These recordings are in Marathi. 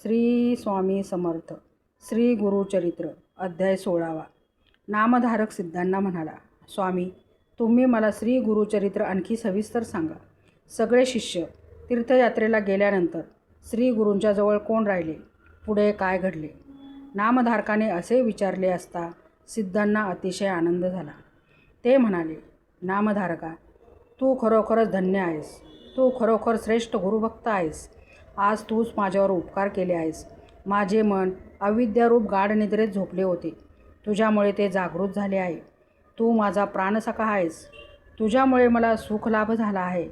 श्री स्वामी समर्थ. श्री गुरुचरित्र अध्याय 16. नामधारक सिद्धांना म्हणाला, स्वामी, तुम्ही मला श्री गुरुचरित्र आणखी सविस्तर सांगा. सगळे शिष्य तीर्थयात्रेला गेल्यानंतर श्री गुरूंच्या जवळ कोण राहिले, पुढे काय घडले? नामधारकाने असे विचारले असता सिद्धांना अतिशय आनंद झाला. ते म्हणाले, नामधारका, तू खरोखरच धन्य आहेस. तू खरोखर श्रेष्ठ गुरुभक्त आहेस. आज तूच माझ्यावर उपकार केले आहेस. माझे मन अविद्यारूप गाढ निद्रेत झोपले होते. तुझ्यामुळे ते जागृत झाले आहे. तू माझा प्राणसखा आहेस. तुझ्यामुळे मला सुख लाभ झाला आहे.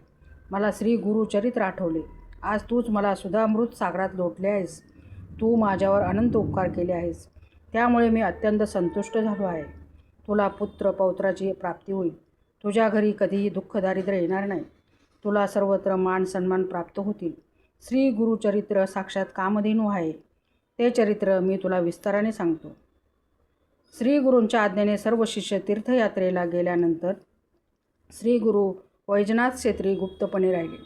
मला श्री गुरुचरित्र आठवले. आज तूच मला सुधामृत सागरात लोटले आहेस. तू माझ्यावर अनंत उपकार केले आहेस. त्यामुळे मी अत्यंत संतुष्ट झालो आहे. तुला पुत्र पौत्राची प्राप्ती होईल. तुझ्या घरी कधीही दुःख दारिद्र्य येणार नाही. तुला सर्वत्र मान सन्मान प्राप्त होतील. श्री गुरुचरित्र साक्षात कामधेनू आहे. ते चरित्र मी तुला विस्ताराने सांगतो. श्री गुरूंच्या आज्ञेने सर्व शिष्य तीर्थयात्रेला गेल्यानंतर श्री गुरु वैजनाथ क्षेत्री गुप्तपणे राहिले.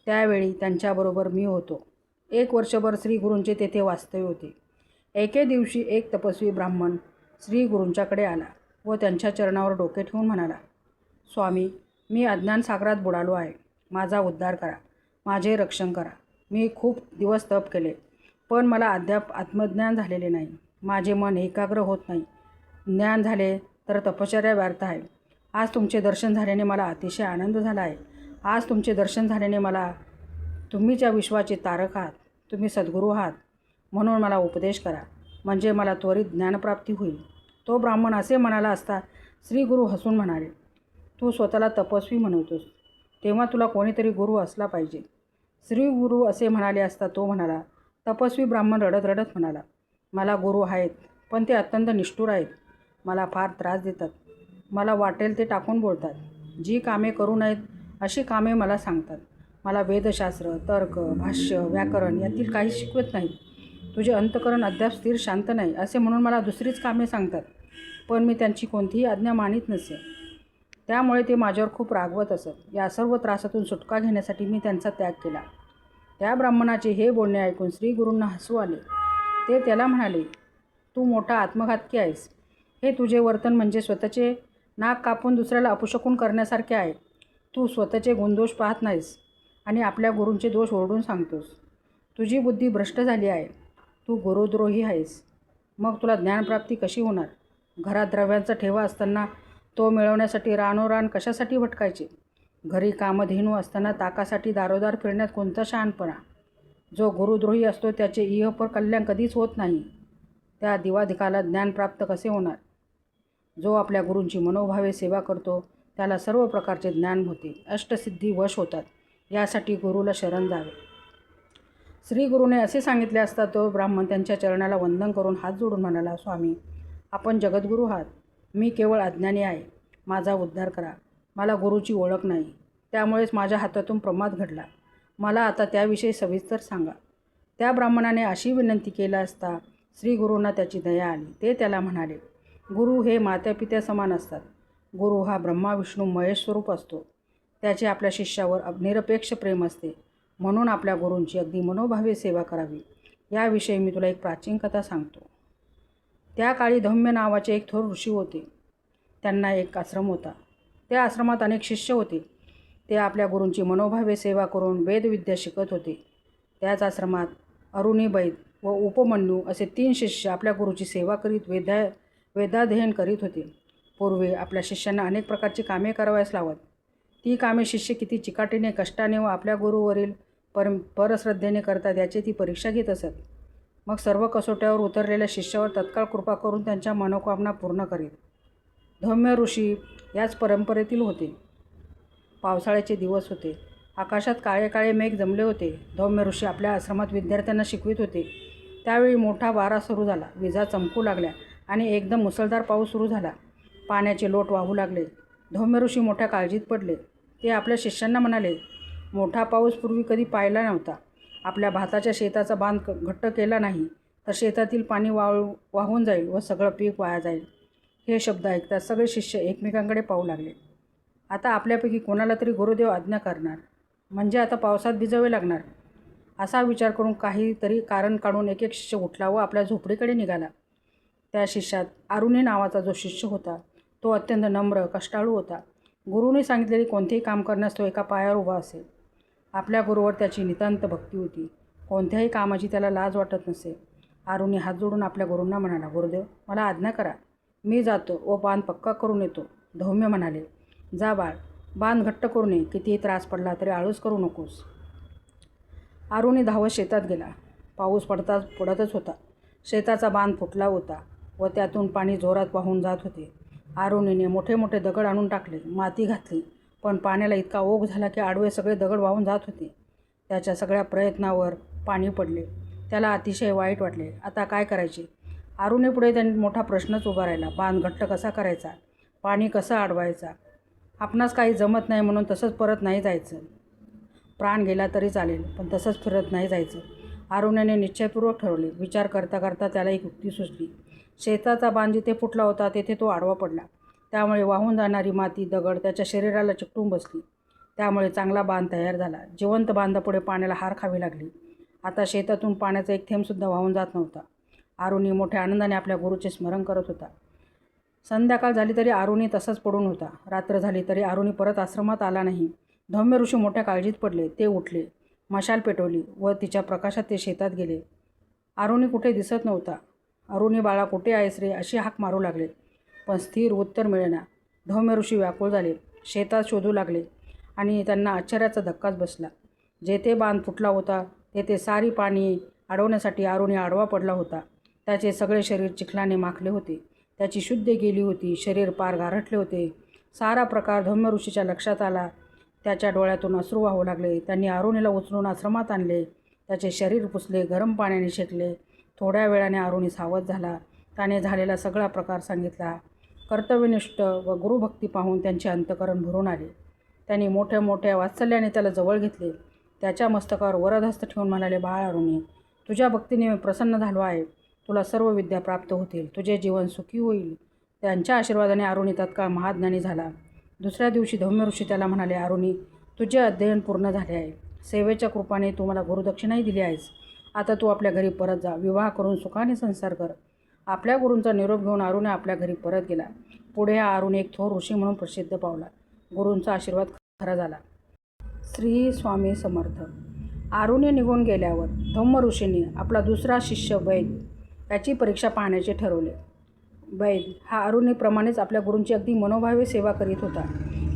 त्यावेळी त्यांच्याबरोबर मी होतो. 1 वर्षभर श्री गुरूंचे तेथे वास्तव्य होते. एके दिवशी एक तपस्वी ब्राह्मण श्री गुरूंच्याकडे आला व त्यांच्या चरणावर डोके ठेवून म्हणाला, स्वामी, मी अज्ञान सागरात बुडालो आहे. माझा उद्धार करा. माझे रक्षण करा. मी खूप दिवस तप केले, पण मला अद्याप आत्मज्ञान झालेले नाही. माझे मन एकाग्र होत नाही. ज्ञान झाले तर तपश्चर्या व्यर्थ आहे. आज तुमचे दर्शन झाल्याने मला अतिशय आनंद झाला आहे. आज तुमचे दर्शन झाल्याने मला तुम्हीच या विश्वाचे तारक आहात. तुम्ही सद्गुरू आहात. म्हणून मला उपदेश करा, म्हणजे मला त्वरित ज्ञानप्राप्ती होईल. तो ब्राह्मण असे म्हणाला असता श्री गुरु हसून म्हणाले, तू स्वतःला तपस्वी म्हणवतोस, तेव्हा तुला कोणीतरी गुरु असला पाहिजे. श्री गुरु असे म्हणाले असता तो म्हणाला, तपस्वी ब्राह्मण रडत रडत म्हणाला, मला गुरु आहेत, पण ते अत्यंत निष्ठुर आहेत. मला फार त्रास देतात. मला वाटेल ते टाकून बोलतात. जी कामे करू नयेत अशी कामे मला सांगतात. मला वेदशास्त्र, तर्क, भाष्य, व्याकरण यातील काही शिकवत नाहीत. तुझे अंतःकरण अद्याप स्थिर शांत नाही असे म्हणून मला दुसरीच कामे सांगतात, पण मी त्यांची कोणतीही आज्ञा मानित नसे. त्यामुळे ते माझ्यावर खूप रागवत असत. या सर्व त्रासातून सुटका घेण्यासाठी मी त्यांचा त्याग केला. त्या ब्राह्मणाचे हे बोलणे ऐकून श्री गुरूंना हसू आले. ते त्याला म्हणाले, तू मोठा आत्मघातकी आहेस. हे तुझे वर्तन म्हणजे स्वतःचे नाक कापून दुसऱ्याला अपशकुन करण्यासारखे आहे. तू स्वतःचे गुणदोष पाहत नाहीस आणि आपल्या गुरूंचे दोष ओरडून सांगतोस. तुझी बुद्धी भ्रष्ट झाली आहे. तू गुरुद्रोही आहेस. मग तुला ज्ञानप्राप्ती कशी होणार? घरात द्रव्यांचा ठेवा असताना तो मिळवण्यासाठी रानोरान कशासाठी भटकायचे? घरी कामधेनू असताना ताकासाठी दारोदार फिरण्यात कोणता शहाणपणा? जो गुरुद्रोही असतो त्याचे इहपर कल्याण कधीच होत नाही. त्या दिवाधिकाला ज्ञान प्राप्त कसे होणार? जो आपल्या गुरूंची मनोभावे सेवा करतो त्याला सर्व प्रकारचे ज्ञान होते, अष्टसिद्धी वश होतात. यासाठी गुरुला शरण जावे. श्री गुरुने असे सांगितले असता तो ब्राह्मण त्यांच्या चरणाला वंदन करून हात जोडून म्हणाला, स्वामी, आपण जगद्गुरू आहात. मी केवळ अज्ञानी आहे. माझा उद्धार करा. मला गुरुची ओळख नाही. त्यामुळेच माझ्या हातातून प्रमाद घडला. मला आता त्याविषयी सविस्तर सांगा. त्या ब्राह्मणाने अशी विनंती केली असता श्री गुरूंना त्याची दया आली. ते त्याला म्हणाले, गुरु हे मात्यापित्या समान असतात. गुरु हा ब्रह्मा विष्णू महेश स्वरूप असतो. त्याचे आपल्या शिष्यावर निरपेक्ष प्रेम असते. म्हणून आपल्या गुरूंची अगदी मनोभावे सेवा करावी. याविषयी मी तुला एक प्राचीन कथा सांगतो. त्या काळी धौम्य नावाचे एक थोर ऋषी होते. त्यांना एक आश्रम होता. त्या आश्रमात अनेक शिष्य होते. ते आपल्या गुरूंची मनोभावे सेवा करून वेदविद्या शिकत होते. त्याच आश्रमात अरुणी बैद व उपमन्यू असे 3 शिष्य आपल्या गुरूची सेवा करीत वेदाध्ययन करीत होते. पूर्वी आपल्या शिष्यांना अनेक प्रकारची कामे करावयास लावत. ती कामे शिष्य किती चिकाटीने, कष्टाने व आपल्या गुरुवरील परश्रद्धेने करतात याची ती परीक्षा घेत असत. मग सर्व कसोट्यावर उतरलेल्या शिष्यावर तत्काळ कृपा करून त्यांच्या मनोकामना पूर्ण करीत. धौम्य ऋषी याच परंपरेतील होते. पावसाळ्याचे दिवस होते. आकाशात काळे काळे मेघ जमले होते. धौम्य ऋषी आपल्या आश्रमात विद्यार्थ्यांना शिकवित होते. त्यावेळी मोठा वारा सुरू झाला. विजा चमकू लागल्या आणि एकदम मुसळधार पाऊस सुरू झाला. पाण्याचे लोट वाहू लागले. धौम्य ऋषी मोठ्या काळजीत पडले. ते आपल्या शिष्यांना म्हणाले, मोठा पाऊस पूर्वी कधी पाहिला नव्हता. आपल्या भाताच्या शेताचा बांध घट्ट केला नाही तर शेतातील पाणी वाहून जाईल व सगळं पीक वाया जाईल. हे शब्द ऐकताच सगळे शिष्य एकमेकांकडे पाहू लागले. आता आपल्यापैकी कोणाला तरी गुरुदेव आज्ञा करणार, म्हणजे आता पावसात भिजावे लागणार. असा विचार करून काहीतरी कारण काढून एक एक शिष्य उठला व आपल्या झोपडीकडे निघाला. त्या शिष्यात आरुणी नावाचा जो शिष्य होता तो अत्यंत नम्र कष्टाळू होता. गुरुने सांगितलेले कोणतेही काम करण्यास तो एका पायावर उभा असे. आपल्या गुरुवर त्याची नितांत भक्ती होती. कोणत्याही कामाची त्याला लाज वाटत नसे. आरुणी हात जोडून आपल्या गुरूंना म्हणाला, गुरुदेव मला आज्ञा करा, मी जातो व बांध पक्का करून येतो. धौम्य म्हणाले, जा बाळ, बांध घट्ट करून ये, कितीही त्रास पडला तरी आळस करू नकोस. आरुणी धावत शेतात गेला. पाऊस पडतच होता. शेताचा बांध फुटला होता व त्यातून पाणी जोरात वाहून जात होते. आरुणीने मोठे मोठे दगड आणून टाकले, माती घातली, पण पाण्याला इतका ओघ झाला की आडवे सगळे दगड वाहून जात होते. त्याच्या सगळ्या प्रयत्नावर पाणी पडले. त्याला अतिशय वाईट वाटले. आता काय करायचे? आरुणीपुढे त्यांनी मोठा प्रश्नच उभा राहिला. बांध घट्ट कसा करायचा? पाणी कसं अडवायचा? आपणास काही जमत नाही म्हणून तसंच परत नाही जायचं. प्राण गेला तरी चालेल, पण तसंच फिरत नाही जायचं. आरुणीने निश्चयपूर्वक ठरवले. विचार करता करता त्याला एक युक्ती सुचली. शेताचा बांध जिथे फुटला होता तेथे तो आडवा पडला. त्यामुळे वाहून जाणारी माती दगड त्याच्या शरीराला चिकटून बसली. त्यामुळे चांगला बांध तयार झाला. जिवंत बांधापुढे पाण्याला हार खावी लागली. आता शेतातून पाण्याचा एक थेंबसुद्धा वाहून जात नव्हता. आरुणी मोठ्या आनंदाने आपल्या गुरुचे स्मरण करत होता. संध्याकाळ झाली तरी आरुणी तसाच पडून होता. रात्र झाली तरी आरुणी परत आश्रमात आला नाही. धौम्य ऋषी मोठ्या काळजीत पडले. ते उठले, मशाल पेटवली व तिच्या प्रकाशात ते शेतात गेले. आरुणी कुठे दिसत नव्हता. अरुणी बाळा कुठे आहेस रे अशी हाक मारू लागले, पण स्थिर उत्तर मिळेना. धौम्य ऋषी व्याकुळ झाले. शेतात शोधू लागले आणि त्यांना आश्चर्याचा धक्काच बसला. जेथे बांध फुटला होता तेथे सारी पाणी अडवण्यासाठी आरुणी आडवा पडला होता. त्याचे सगळे शरीर चिखलाने माखले होते. त्याची शुद्धी गेली होती. शरीर पार गारठले होते. सारा प्रकार धौम्य ऋषीच्या लक्षात आला. त्याच्या डोळ्यातून अश्रू वाहू लागले. त्यांनी आरुणीला उचलून आश्रमात आणले. त्याचे शरीर पुसले, गरम पाण्याने शेकले. थोड्या वेळाने आरुणी सावध झाला. त्याने झालेला सगळा प्रकार सांगितला. कर्तव्यनिष्ठ व गुरुभक्ती पाहून त्यांचे अंतःकरण भरून आले. त्यांनी मोठ्या मोठ्या वात्सल्याने त्याला जवळ घेतले. त्याच्या मस्तकावर वरदहस्त ठेवून म्हणाले, बाळ अरुणी, तुझ्या भक्तीने मी प्रसन्न झालो आहे. तुला सर्व विद्या प्राप्त होतील. तुझे जीवन सुखी होईल. त्यांच्या आशीर्वादाने अरुणी तत्काळ महाज्ञानी झाला. दुसऱ्या दिवशी धौम्य ऋषी त्याला म्हणाले, अरुणी, तुझे अध्ययन पूर्ण झाले आहे. सेवेच्या कृपाने तू मला गुरुदक्षिणाही दिली आहेस. आता तू आपल्या घरी परत जा. विवाह करून सुखाने संसार कर. आपल्या गुरूंचा निरोप घेऊन अरुणी आपल्या घरी परत गेला. पुढे हा अरुणी एक थोर ऋषी म्हणून प्रसिद्ध पावला. गुरूंचा आशीर्वाद खरा झाला. श्री स्वामी समर्थ. आरुणी निघून गेल्यावर धौम्य ऋषींनी आपला दुसरा शिष्य वैद याची परीक्षा पाहण्याचे ठरवले. वैद हा अरुणीप्रमाणेच आपल्या गुरूंची अगदी मनोभावे सेवा करीत होता.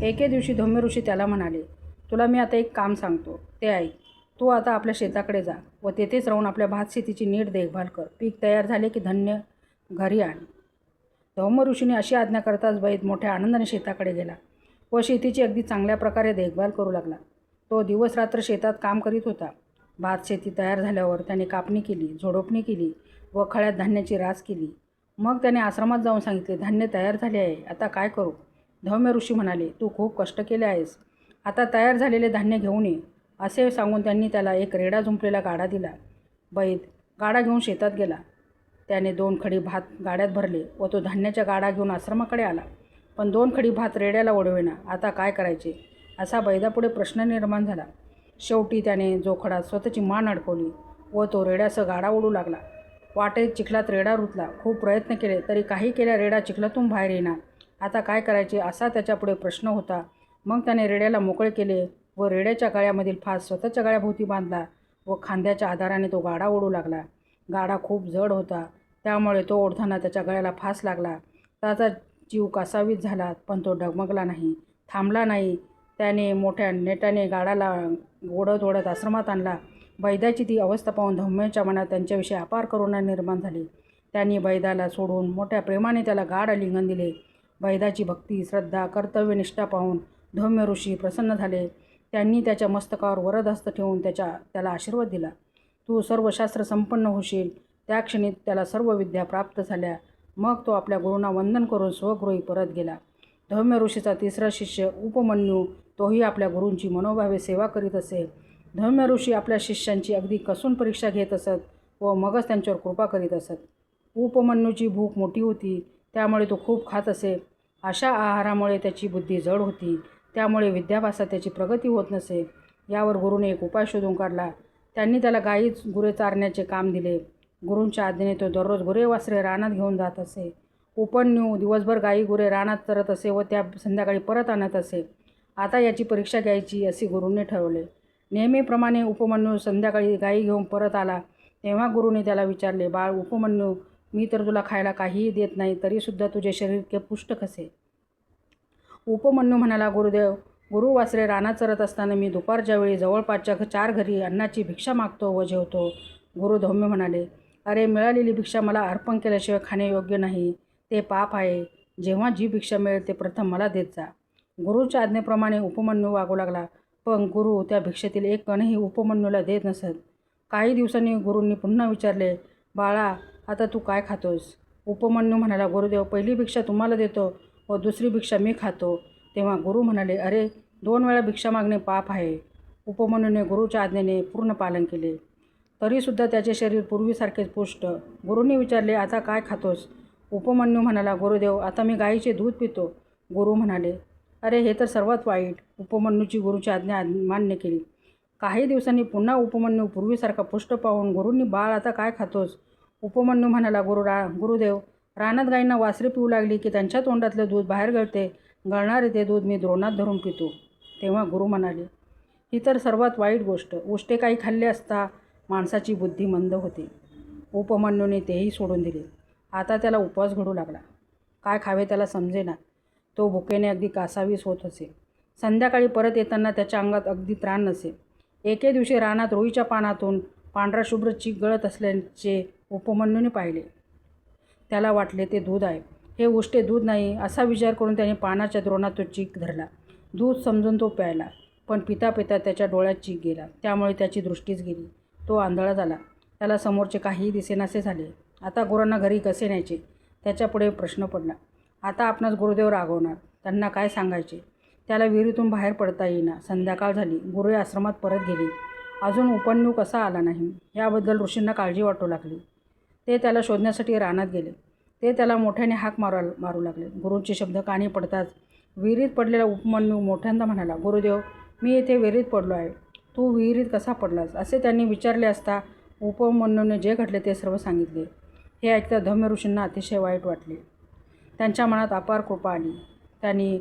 एके दिवशी धौम्य ऋषी त्याला म्हणाले, तुला मी आता एक काम सांगतो, ते ऐक. तू आता आपल्या शेताकडे जा व तेथेच राहून आपल्या भात शेतीची नीट देखभाल कर. पीक तयार झाले की धान्य घरी आण. धौम्य ऋषीने अशी आज्ञा करताच वैद मोठ्या आनंदाने शेताकडे गेला व शेतीची अगदी चांगल्या प्रकारे देखभाल करू लागला. तो दिवस रात्र शेतात काम करीत होता. भात शेती तयार झाल्यावर त्याने कापणी केली, झोडपणी केली व खळ्यात धान्याची रास केली. मग त्याने आश्रमात जाऊन सांगितले, धान्य तयार झाले आहे, आता काय करू? धौम्य ऋषी म्हणाले, तू खूप कष्ट केले आहेस. आता तयार झालेले धान्य घेऊन ये. असे सांगून त्यांनी त्याला एक रेडा जुंपलेला गाडा दिला. वैद गाडा घेऊन शेतात गेला. त्याने 2 खडी भात गाड्यात भरले व तो धान्याच्या गाडा घेऊन आश्रमाकडे आला. पण 2 खडी भात रेड्याला ओढवेना. आता काय करायचे असा वैदापुढे प्रश्न निर्माण झाला. शेवटी त्याने जोखडात स्वतःची मान अडकवली व तो रेड्यासह गाडा ओढू लागला. वाटेत चिखलात रेडा रुतला. खूप प्रयत्न केले तरी काही केल्या रेडा चिखलातून बाहेर येणार. आता काय करायचे असा त्याच्यापुढे प्रश्न होता. मग त्याने रेड्याला मोकळे केले व रेड्याच्या गळ्यामधील फास स्वतःच्या गळ्याभोवती बांधला व खांद्याच्या आधाराने तो गाडा ओढू लागला. गाडा खूप जड होता, त्यामुळे तो ओढताना त्याच्या गळ्याला फास लागला. त्याचा जीव कासावीस झाला, पण तो डगमगला नाही, थांबला नाही. त्याने मोठ्या नेटाने गाडाला ओढत ओढत आश्रमात आणला. वैद्याची ती अवस्था पाहून धौम्याच्या मनात त्यांच्याविषयी अपार करुणा निर्माण झाली. त्यांनी वैद्याला सोडून मोठ्या प्रेमाने त्याला गाढ आलिंगन दिले. वैद्याची भक्ती, श्रद्धा, कर्तव्यनिष्ठा पाहून धौम्य ऋषी प्रसन्न झाले. त्यांनी त्याच्या मस्तकावर वरदहस्त ठेवून त्याला आशीर्वाद दिला. तू सर्व शास्त्र संपन्न होशील. त्या क्षणी त्याला सर्व विद्या प्राप्त झाल्या. मग तो आपल्या गुरूंना वंदन करून स्वगृही परत गेला. धौम्य ऋषीचा तिसरा शिष्य उपमन्यू तोही आपल्या गुरूंची मनोभावे सेवा करीत असे. धौम्य ऋषी आपल्या शिष्यांची अगदी कसून परीक्षा घेत असत व मगच त्यांच्यावर कृपा करीत असत. उपमन्यूची भूक मोठी होती, त्यामुळे तो खूप खात असे. अशा आहारामुळे त्याची बुद्धी जड होती, त्यामुळे विद्याभ्यासात त्याची प्रगती होत नसे. यावर गुरूने एक उपाय शोधून काढला. त्यांनी त्याला गाई गुरे चारण्याचे काम दिले. गुरूंच्या आज्ञेने तो दररोज गुरे वासरे रानात घेऊन जात असे. उपमन्यू दिवसभर गाई गुरे रानात चरत असे व त्या संध्याकाळी परत आणत असे. आता याची परीक्षा घ्यायची असे गुरूंनी ठरवले. नेहमीप्रमाणे उपमन्यू संध्याकाळी गाई घेऊन परत आला तेव्हा गुरूंनी त्याला विचारले, बाळ उपमन्यू, मी तर तुला खायला काहीही देत नाही, तरीसुद्धा तुझे शरीर इतके पुष्ट कसे? उपमन्यू म्हणाला, गुरुदेव, गुरु वासरे रानात चरत असताना मी दुपारच्या वेळी जवळपासच्या 4 घरी अन्नाची भिक्षा मागतो व जेवतो. गुरु धौम्य म्हणाले, अरे, मिळालेली भिक्षा मला अर्पण केल्याशिवाय खाणे योग्य नाही, ते पाप आहे. जेव्हा जी भिक्षा मिळेल ते प्रथम मला देत जा. गुरूच्या आज्ञेप्रमाणे उपमन्यू वागू लागला, पण गुरु त्या भिक्षेतील एक कणही उपमन्यूला देत नसत. काही दिवसांनी गुरूंनी पुन्हा विचारले, बाळा, आता तू काय खातोस? उपमन्यू म्हणाला, गुरुदेव, पहिली भिक्षा तुम्हाला देतो व दुसरी भिक्षा मी खातो. तेव्हा गुरु म्हणाले, अरे, 2 वेळा भिक्षा मागणे पाप आहे. उपमन्यूने गुरूच्या आज्ञेने पूर्ण पालन केले, तरीसुद्धा त्याचे शरीर पूर्वीसारखेच पुष्ट. गुरूंनी विचारले, आता काय खातोस? उपमन्यू म्हणाला, गुरुदेव, आता मी गाईचे दूध पितो. गुरु म्हणाले, अरे, हे तर सर्वात वाईट. उपमन्यूची गुरूची आज्ञा मान्य केली. काही दिवसांनी पुन्हा उपमन्यू पूर्वीसारखा पुष्ट पाहून गुरूंनी, बाळ, आता काय खातोस? उपमन्यू म्हणाला, गुरुदेव, रानात गाईंना वासरे पिऊ लागली की त्यांच्या तोंडातले दूध बाहेर गळते. गळणारे ते दूध मी द्रोणात धरून पितो. तेव्हा गुरु म्हणाले, ही तर सर्वात वाईट गोष्ट. उष्टे काही खाल्ले असता माणसाची बुद्धी मंद होते. उपमन्यूने तेही सोडून दिले. आता त्याला उपवास घडू लागला. काय खावे त्याला समजेना. तो भुकेने अगदी कासावीस होत असे. संध्याकाळी परत येताना त्याच्या अंगात अगदी त्राण नसे. एके दिवशी रानात रुईच्या पानातून पांढरा शुभ्र चीक गळत असल्याचे उपमन्यूने पाहिले. त्याला वाटले ते दूध आहे. हे उष्टे दूध नाही असा विचार करून त्याने पानाच्या द्रोणात तो चीक धरला. दूध समजून तो प्यायला, पण पिता पिता त्याच्या डोळ्यात चीक गेला. त्यामुळे त्याची दृष्टीच गेली. तो आंधळा झाला. त्याला समोरचे काहीही दिसेनासे झाले. आता गुरांना घरी कसे न्यायचे? त्याच्यापुढे प्रश्न पडला. आता आपणास गुरुदेव रागवणार. त्यांना काय सांगायचे? त्याला विहिरीतून बाहेर पडता येईना. संध्याकाळ झाली. गुरुळे आश्रमात परत गेली. अजून उपमन्यू कसा आला नाही याबद्दल ऋषींना काळजी वाटू लागली. ते त्याला शोधण्यासाठी रानात गेले. ते त्याला मोठ्याने हाक मारू लागले. गुरूंचे शब्द कानी पडताच विहिरीत पडलेला उपमन्यू मोठ्यांदा म्हणाला, गुरुदेव, मी येथे विहिरीत पडलो आहे. तू विहिरीत कसा पडलास? असे त्यांनी विचारले असता उपमन्यूने जे घडले ते सर्व सांगितले. हे ऐकता धौम्य ऋषींना अतिशय वाईट वाटले. त्यांच्या मनात अपार कृपा आली. त्यांनी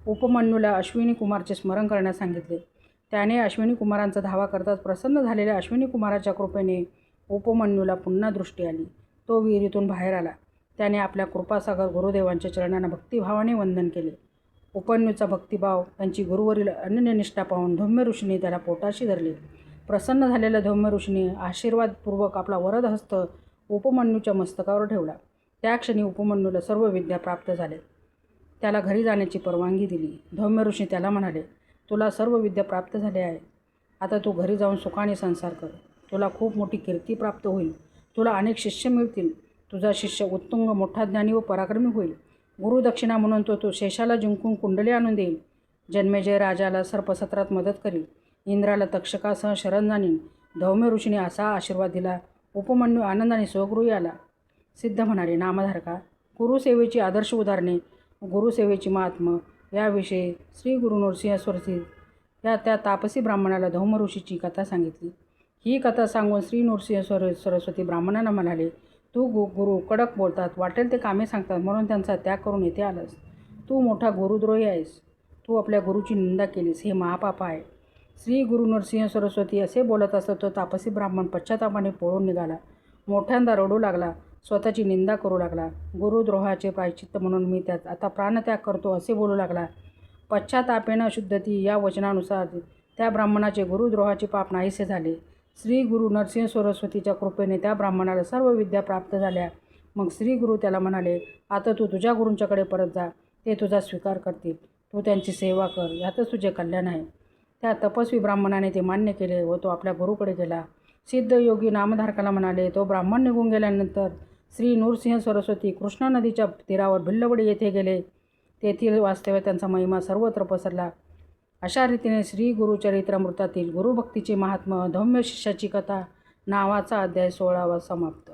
उपमन्यूला अश्विनी कुमारचे स्मरण करण्यास सांगितले. त्याने अश्विनी कुमारांचा धावा करताच प्रसन्न झालेल्या अश्विनी कुमाराच्या कृपेने उपमन्यूला पुन्हा दृष्टी आली. तो विहिरीतून बाहेर आला. त्याने आपल्या कृपासागर गुरुदेवांच्या चरणांना भक्तिभावाने वंदन केले. उपमन्यूचा भक्तिभाव, त्यांची गुरुवरील अनन्यनिष्ठा पाहून धौम्य ऋषींनी त्याला पोटाशी धरले. प्रसन्न झालेल्या धौम्य ऋषींनी आशीर्वादपूर्वक आपला वरद हस्त उपमन्यूच्या मस्तकावर ठेवला. त्या क्षणी उपमन्यूला सर्व विद्या प्राप्त झाल्या. त्याला घरी जाण्याची परवानगी दिली. धौम्य ऋषी त्याला म्हणाले, तुला सर्व विद्या प्राप्त झाल्या आहे. आता तू घरी जाऊन सुखाने संसार कर. तुला खूप मोठी कीर्ती प्राप्त होईल. तुला अनेक शिष्य मिळतील. तुझा शिष्य उत्तुंग मोठा ज्ञानी व पराक्रमी होईल. गुरुदक्षिणा म्हणून तो शेषाला जिंकून कुंडली आणून देईल. जन्मेजय राजाला सर्पसत्रात मदत करील. इंद्राला तक्षकासह शरण जाणीन. धौम्य ऋषीने असा आशीर्वाद दिला. उपमन्यू आनंदाने स्वगृही आला. सिद्ध म्हणाले, नामधारका, गुरुसेवेची आदर्श उदाहरणे, गुरुसेवेची महात्म्य याविषयी श्री गुरु नरसिंह सरस्वती त्या तापसी ब्राह्मणाला धौम्य ऋषीची कथा सांगितली. ही कथा सांगून श्री नरसिंह सरस्वती ब्राह्मणांना म्हणाले, तू गुरु कडक बोलतात, वाटेल ते कामे सांगतात, म्हणून त्यांचा त्याग करून येथे आलास. तू मोठा गुरुद्रोही आहेस. तू आपल्या गुरुची निंदा केलीस. हे महापाप आहे. श्री गुरु नरसिंह सरस्वती असे बोलत असत तो तापसी ब्राह्मण पश्चातापाने पळून निघाला. मोठ्यांदा रडू लागला. स्वतःची निंदा करू लागला. गुरुद्रोहाचे प्रायश्चित्त म्हणून मी त्यात आता प्राणत्याग करतो असे बोलू लागला. पश्चातापेन शुद्धती या वचनानुसार त्या ब्राह्मणाचे गुरुद्रोहाचे पाप नाहीसे झाले. श्री गुरु नरसिंह सरस्वतीच्या कृपेने त्या ब्राह्मणाला सर्व विद्या प्राप्त झाल्या. मग श्री गुरु त्याला म्हणाले, आता तू तुझ्या गुरूंच्याकडे परत जा. ते तुझा स्वीकार करतील. तू त्यांची सेवा कर. यातच तुझे कल्याण आहे. त्या तपस्वी ब्राह्मणाने ते मान्य केले व तो आपल्या गुरुकडे गेला. सिद्ध योगी नामधारकाला म्हणाले, तो ब्राह्मण निघून गेल्यानंतर श्री नरसिंह सरस्वती कृष्णा नदीच्या तीरावर भिल्लवडी येथे गेले. तेथील वास्तव्य त्यांचा महिमा सर्वत्र पसरला. अशा रीतीने श्री गुरुचरित्रामृतातील गुरुभक्तीचे महात्म्य, धौम्य शिष्याची कथा नावाचा अध्याय 16वा समाप्त.